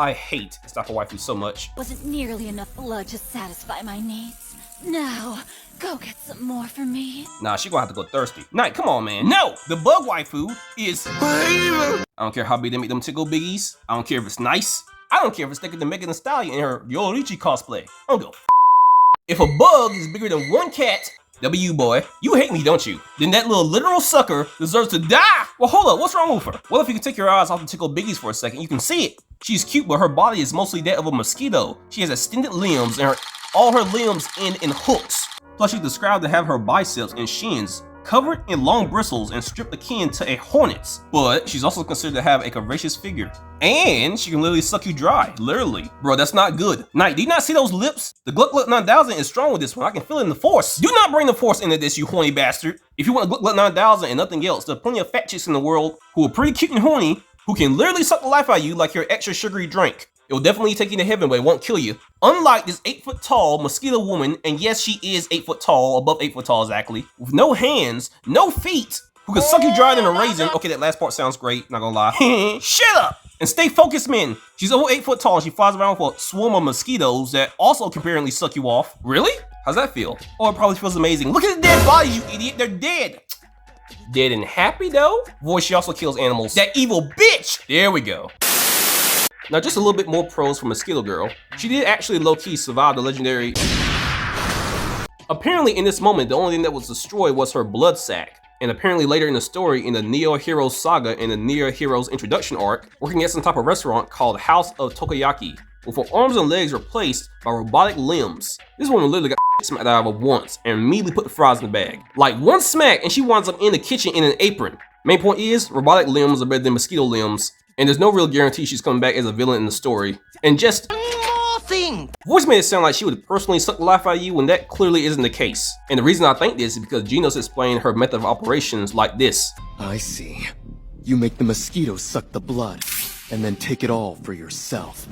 I hate this type of waifu so much. Wasn't nearly enough blood to satisfy my needs. Now, go get some more for me. Nah, she gonna have to go thirsty. Knight, come on, man. No! The bug waifu is... I don't care how big they make them tickle biggies. I don't care if it's nice. I don't care if it's thicker than Megan Thee Stallion in her Yorichi cosplay. I don't go. If a bug is bigger than one cat, W boy, you hate me, don't you? Then that little literal sucker deserves to die! Well, hold up, what's wrong with her? Well, if you can take your eyes off the tickle biggies for a second, you can see it. She's cute, but her body is mostly that of a mosquito. She has extended limbs, and all her limbs end in hooks. Plus, she's described to have her biceps and shins covered in long bristles and stripped akin to a hornet's. But she's also considered to have a curvaceous figure. And she can literally suck you dry, literally. Bro, that's not good. Knight, do you not see those lips? The Gluck Gluck 9000 is strong with this one. I can feel it in the force. Do not bring the force into this, you horny bastard. If you want a Gluck Gluck 9000 and nothing else, there are plenty of fat chicks in the world who are pretty cute and horny, who can literally suck the life out of you like your extra sugary drink. It will definitely take you to heaven, but it won't kill you. Unlike this 8 foot tall mosquito woman, and yes, she is 8 foot tall, above 8 foot tall exactly, with no hands, no feet, who can suck you drier than a raisin. Okay, that last part sounds great, not gonna lie. Shut up! And stay focused, men. She's over 8 foot tall, and she flies around with a swarm of mosquitoes that also can apparently suck you off. Really? How's that feel? Oh, it probably feels amazing. Look at the dead bodies, you idiot, they're dead. Dead and happy though? Boy, she also kills animals. That evil bitch! There we go. Now just a little bit more pros for Mosquito Girl. She did actually low-key survive the legendary... Apparently in this moment, the only thing that was destroyed was her blood sac. And apparently later in the story, in the Neo Heroes saga and the Neo Heroes introduction arc, working at some type of restaurant called House of Takoyaki, with her arms and legs replaced by robotic limbs. This woman literally got smacked out of her once and immediately put the fries in the bag. Like one smack and she winds up in the kitchen in an apron. Main point is, robotic limbs are better than mosquito limbs, and there's no real guarantee she's coming back as a villain in the story. And just voice made it sound like she would personally suck the life out of you when that clearly isn't the case. And the reason I think this is because Genos explained her method of operations like this. I see. You make the mosquitoes suck the blood, and then take it all for yourself.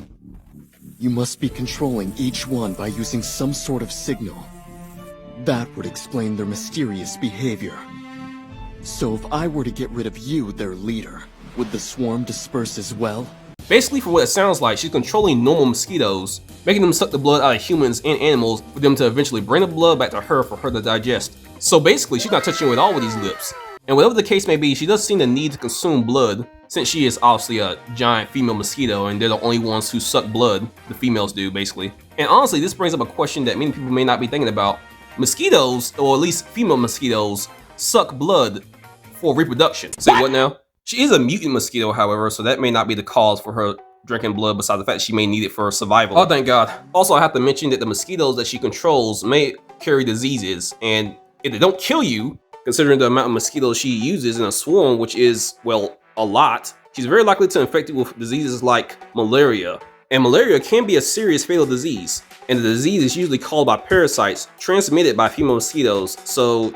You must be controlling each one by using some sort of signal. That would explain their mysterious behavior. So if I were to get rid of you, their leader, would the swarm disperse as well? Basically, for what it sounds like, she's controlling normal mosquitoes, making them suck the blood out of humans and animals for them to eventually bring the blood back to her for her to digest. So basically, she's not touching with all of these lips. And whatever the case may be, she does seem to need to consume blood, since she is obviously a giant female mosquito and they're the only ones who suck blood. The females do, basically. And honestly, this brings up a question that many people may not be thinking about. Mosquitoes, or at least female mosquitoes, suck blood for reproduction. Say what now? She is a mutant mosquito, however, so that may not be the cause for her drinking blood, besides the fact she may need it for survival. Oh, thank God. Also, I have to mention that the mosquitoes that she controls may carry diseases, and if they don't kill you, considering the amount of mosquitoes she uses in a swarm, which is, well, a lot, she's very likely to infect you with diseases like malaria. And malaria can be a serious fatal disease, and the disease is usually caused by parasites transmitted by female mosquitoes, so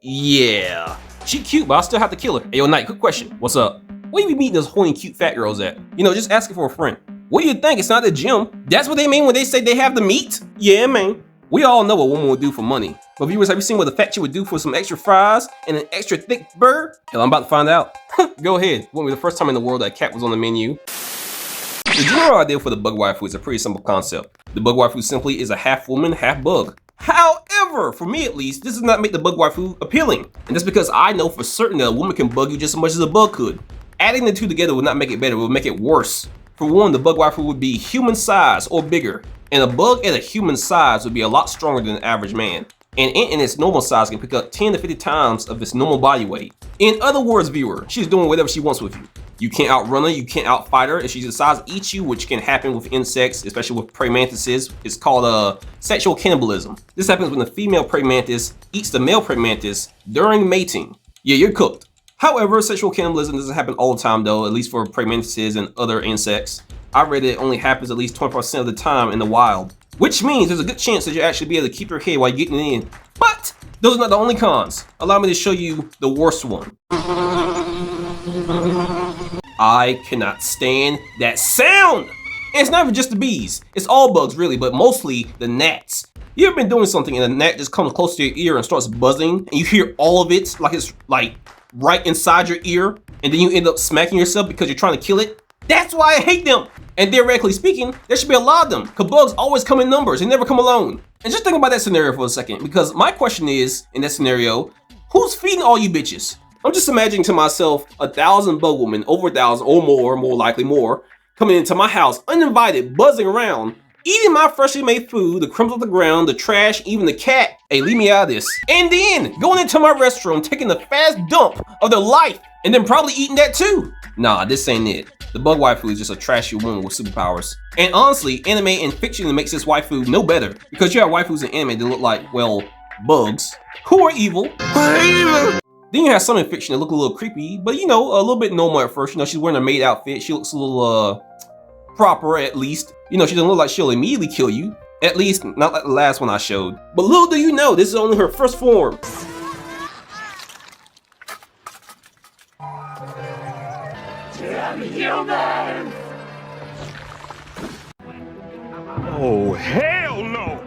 yeah. She cute, but I still have to kill her. Hey, yo, Knight, quick question. What's up? Where you be meeting those horny, cute fat girls at? You know, just asking for a friend. What do you think? It's not the gym. That's what they mean when they say they have the meat? Yeah, man. We all know what women would do for money. But viewers, have you seen what the fat chick would do for some extra fries and an extra thick bird? Hell, I'm about to find out. Go ahead. Won't be the first time in the world that cat was on the menu. The general idea for the bug waifu is a pretty simple concept. The bug waifu simply is a half woman, half bug. However, for me at least, this does not make the bug waifu appealing. And that's because I know for certain that a woman can bug you just as much as a bug could. Adding the two together would not make it better, it would make it worse. For one, the bug waifu would be human size or bigger. And a bug at a human size would be a lot stronger than an average man. And ant in its normal size can pick up 10 to 50 times of its normal body weight. In other words, viewer, she's doing whatever she wants with you. You can't outrun her, you can't outfight her. If she decides to eat you, which can happen with insects, especially with praying mantises, it's called sexual cannibalism. This happens when the female praying mantis eats the male praying mantis during mating. Yeah, you're cooked. However, sexual cannibalism doesn't happen all the time though, at least for praying mantises and other insects. I read it only happens at least 20% of the time in the wild, which means there's a good chance that you'll actually be able to keep your head while you're getting in. But those are not the only cons. Allow me to show you the worst one. I cannot stand that sound. And it's not even just the bees. It's all bugs really, but mostly the gnats. You ever been doing something and a gnat just comes close to your ear and starts buzzing and you hear all of it like it's like right inside your ear and then you end up smacking yourself because you're trying to kill it? That's why I hate them. And theoretically speaking, there should be a lot of them, because bugs always come in numbers and never come alone. And just think about that scenario for a second, because my question is, in that scenario, who's feeding all you bitches? I'm just imagining to myself 1,000 bug women, over 1,000 or more likely more, coming into my house uninvited, buzzing around, eating my freshly made food, the crumbs on the ground, the trash, even the cat. Hey, leave me out of this. And then going into my restroom, taking the fast dump of their life, and then probably eating that too. Nah, this ain't it. The bug waifu is just a trashy woman with superpowers. And honestly, anime and fiction makes this waifu no better, because you have waifus in anime that look like, well, bugs, who are evil. Then you have some in fiction that look a little creepy, but you know, a little bit normal at first. You know, she's wearing a maid outfit, she looks a little, proper at least. You know, she doesn't look like she'll immediately kill you. At least, not like the last one I showed. But little do you know, this is only her first form. Oh, hell no!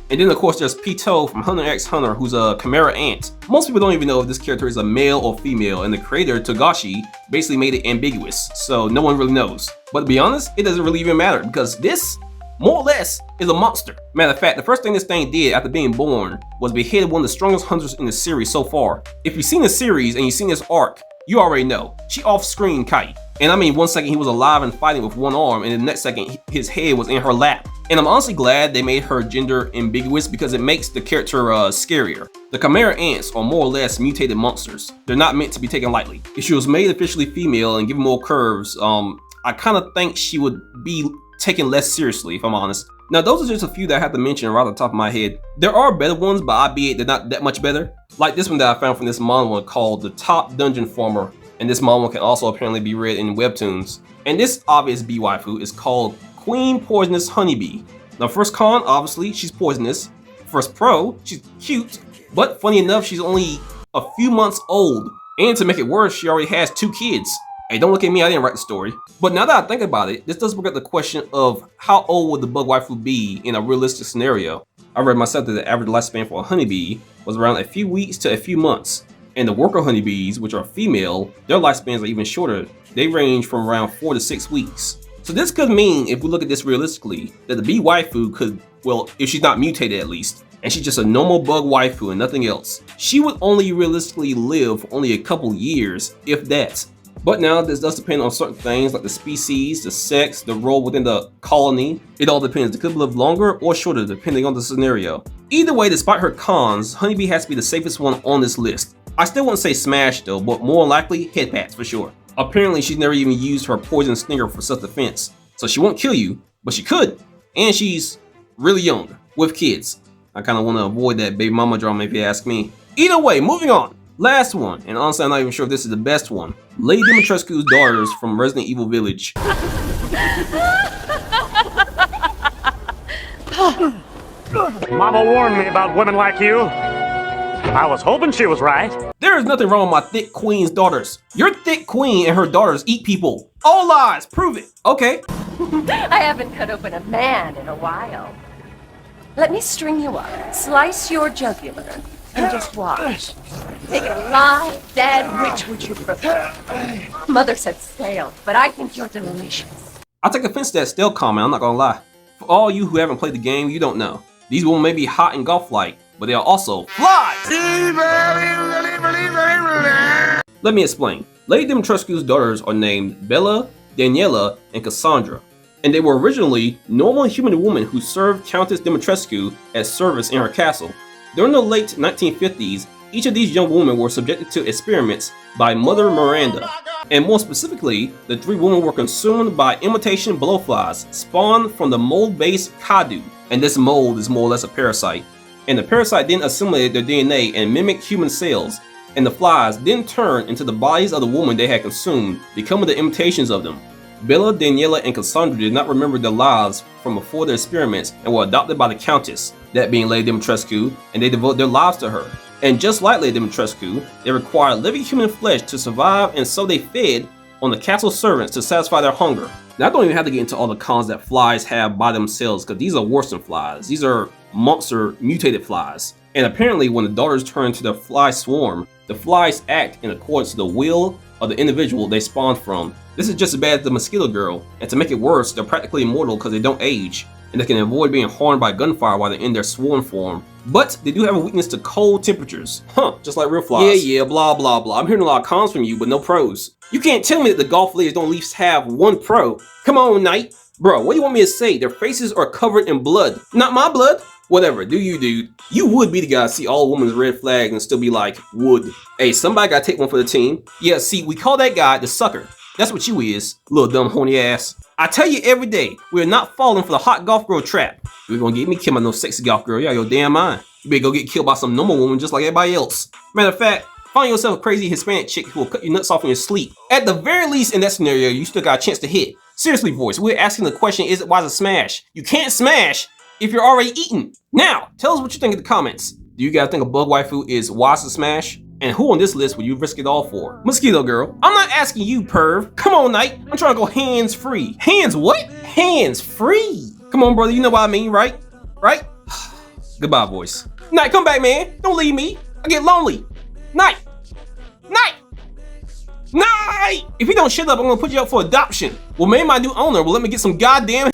And then of course there's Pito from Hunter x Hunter, who's a chimera ant. Most people don't even know if this character is a male or female, and the creator, Togashi, basically made it ambiguous, so no one really knows. But to be honest, it doesn't really even matter, because this, more or less, is a monster. Matter of fact, the first thing this thing did after being born was beheaded one of the strongest hunters in the series so far. If you've seen the series and you've seen this arc, you already know. She off-screen Kai. And I mean, one second he was alive and fighting with one arm, and the next second his head was in her lap. And I'm honestly glad they made her gender ambiguous, because it makes the character scarier. The chimera ants are more or less mutated monsters. They're not meant to be taken lightly. If she was made officially female and given more curves, I kind of think she would be taken less seriously, if I'm honest. Now, those are just a few that I have to mention right off the top of my head. There are better ones, but albeit they're not that much better. Like this one that I found from this manga called The Top Dungeon Farmer, and this manga can also apparently be read in webtoons. And this obvious bee waifu is called Queen Poisonous Honeybee. Now, first con, obviously, she's poisonous. First pro, she's cute, but funny enough, she's only a few months old. And to make it worse, she already has 2 kids. Hey, don't look at me, I didn't write the story. But now that I think about it, this does bring up the question of how old would the bug waifu be in a realistic scenario. I read myself that the average lifespan for a honeybee was around a few weeks to a few months. And the worker honeybees, which are female, their lifespans are even shorter. They range from around 4 to 6 weeks. So this could mean, if we look at this realistically, that the bee waifu could, well, if she's not mutated at least, and she's just a normal bug waifu and nothing else, she would only realistically live only a couple years, if that. But now this does depend on certain things like the species, the sex, the role within the colony. It all depends. It could live longer or shorter depending on the scenario. Either way, despite her cons, honeybee has to be the safest one on this list. I still wouldn't say smash though, but more likely head pats for sure. Apparently she's never even used her poison stinger for self-defense, so she won't kill you, but she could. And she's really young, with kids. I kind of want to avoid that baby mama drama if you ask me. Either way, moving on. Last one, and honestly I'm not even sure if this is the best one. Lady Dimitrescu's daughters from Resident Evil Village. Mama warned me about women like you. I was hoping she was right. There is nothing wrong with my thick queen's daughters. Your thick queen and her daughters eat people. All lies, prove it. Okay. I haven't cut open a man in a while. Let me string you up, slice your jugular, and just watch. Take it alive, dead, which would you prefer? Mother said stale, but I think you're delicious. I take offense to that stale comment, I'm not gonna lie. For all you who haven't played the game, you don't know. These women may be hot and golf-like, but they are also flies! Let me explain. Lady Dimitrescu's daughters are named Bella, Daniela, and Cassandra, and they were originally normal human women who served Countess Dimitrescu as servants in her castle. During the late 1950s, each of these young women were subjected to experiments by Mother Miranda, and more specifically, the 3 women were consumed by imitation blowflies spawned from the mold-based Kadu, and this mold is more or less a parasite. And the parasite then assimilated their DNA and mimicked human cells, and the flies then turned into the bodies of the woman they had consumed, becoming the imitations of them. Bella, Daniela, and Cassandra did not remember their lives from before their experiments and were adopted by the Countess, that being Lady Dimitrescu, and they devoted their lives to her. And just like Lady Dimitrescu, they required living human flesh to survive, and so they fed on the castle servants to satisfy their hunger. Now I don't even have to get into all the cons that flies have by themselves, because these are worse than flies. These are monster mutated flies. And apparently when the daughters turn to the fly swarm, the flies act in accordance to the will of the individual they spawned from. This is just as bad as the Mosquito Girl, and to make it worse, they're practically immortal because they don't age, and they can avoid being harmed by gunfire while they're in their swarm form. But they do have a weakness to cold temperatures. Huh, just like real flies. Yeah, blah, blah, blah. I'm hearing a lot of cons from you, but no pros. You can't tell me that the golf ladies don't at least have one pro. Come on, Knight. Bro, what do you want me to say? Their faces are covered in blood. Not my blood. Whatever, do you, dude. You would be the guy to see all women's red flags and still be like, would. Hey, somebody gotta take one for the team. Yeah, see, we call that guy the sucker. That's what you is, little dumb horny ass. I tell you every day, we are not falling for the hot golf girl trap. You're gonna get me killed by no sexy golf girl. Yeah, your damn mind. You better go get killed by some normal woman just like everybody else. Matter of fact, find yourself a crazy Hispanic chick who will cut your nuts off in your sleep. At the very least, in that scenario, you still got a chance to hit. Seriously, voice, we're asking the question, is it wise to smash? You can't smash if you're already eaten. Now, tell us what you think in the comments. Do you guys think a bug waifu is wise to smash? And who on this list would you risk it all for? Mosquito Girl. I'm not asking you, perv. Come on, Knight. I'm trying to go hands free. Hands what? Hands free. Come on, brother. You know what I mean, right? Right? Goodbye, voice. Knight, come back, man. Don't leave me. I get lonely. Knight. Knight. Knight. If you don't shut up, I'm gonna put you up for adoption. Well, maybe my new owner will let me get some goddamn